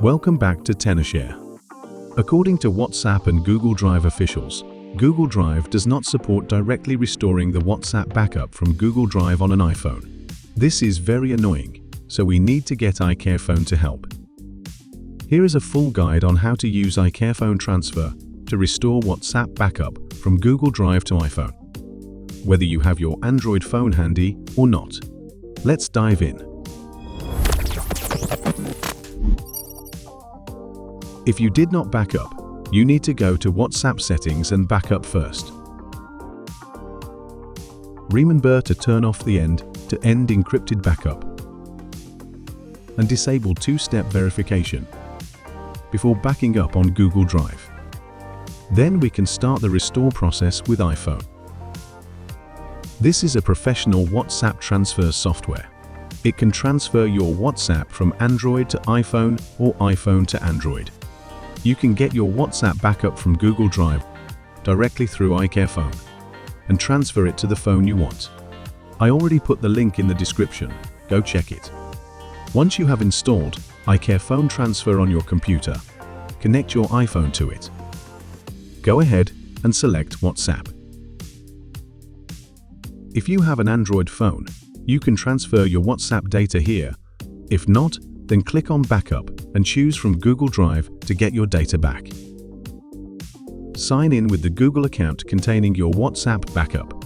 Welcome back to Tenorshare. According to WhatsApp and Google Drive officials, Google Drive does not support directly restoring the WhatsApp backup from Google Drive on an iPhone. This is very annoying, so we need to get iCareFone to help. Here is a full guide on how to use iCareFone Transfer to restore WhatsApp backup from Google Drive to iPhone, whether you have your Android phone handy or not. Let's dive in. If you did not back up, you need to go to WhatsApp settings and back up first. Remember to turn off the end-to-end encrypted backup and disable two-step verification before backing up on Google Drive. Then we can start the restore process with iPhone. This is a professional WhatsApp transfer software. It can transfer your WhatsApp from Android to iPhone or iPhone to Android. You can get your WhatsApp backup from Google Drive directly through iCareFone and transfer it to the phone you want. I already put the link in the description, go check it. Once you have installed iCareFone Transfer on your computer, connect your iPhone to it. Go ahead and select WhatsApp. If you have an Android phone, you can transfer your WhatsApp data here. If not, then click on Backup and choose from Google Drive to get your data back. Sign in with the Google account containing your WhatsApp backup.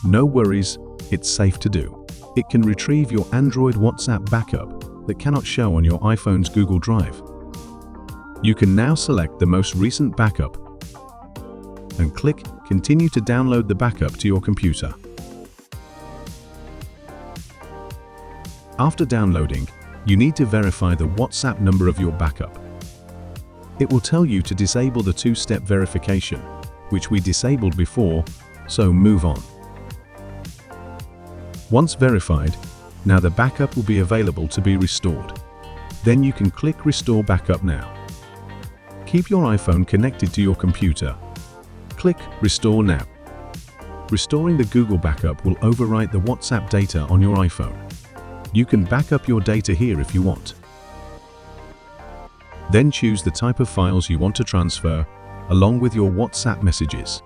No worries, it's safe to do. It can retrieve your Android WhatsApp backup that cannot show on your iPhone's Google Drive. You can now select the most recent backup and click Continue to download the backup to your computer. After downloading, you need to verify the WhatsApp number of your backup. It will tell you to disable the two-step verification, which we disabled before, so move on. Once verified, now the backup will be available to be restored. Then you can click Restore Backup Now. Keep your iPhone connected to your computer. Click Restore Now. Restoring the Google backup will overwrite the WhatsApp data on your iPhone. You can back up your data here if you want. Then choose the type of files you want to transfer, along with your WhatsApp messages.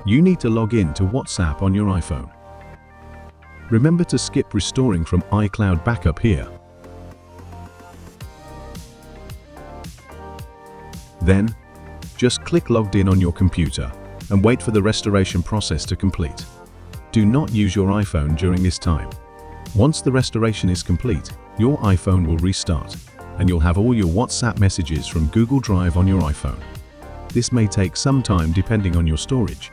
You need to log in to WhatsApp on your iPhone. Remember to skip restoring from iCloud backup here. Then, just click Logged In on your computer and wait for the restoration process to complete. Do not use your iPhone during this time. Once the restoration is complete, your iPhone will restart, and you'll have all your WhatsApp messages from Google Drive on your iPhone. This may take some time depending on your storage.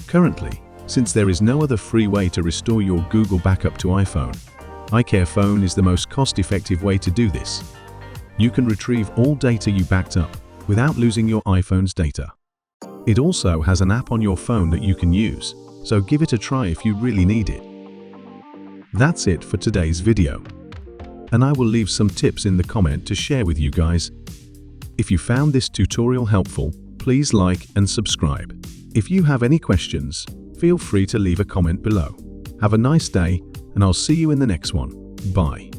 Currently, since there is no other free way to restore your Google backup to iPhone, iCareFone is the most cost-effective way to do this. You can retrieve all data you backed up without losing your iPhone's data. It also has an app on your phone that you can use, so give it a try if you really need it. That's it for today's video, and I will leave some tips in the comment to share with you guys. If you found this tutorial helpful, please like and subscribe. If you have any questions, feel free to leave a comment below. Have a nice day, and I'll see you in the next one. Bye.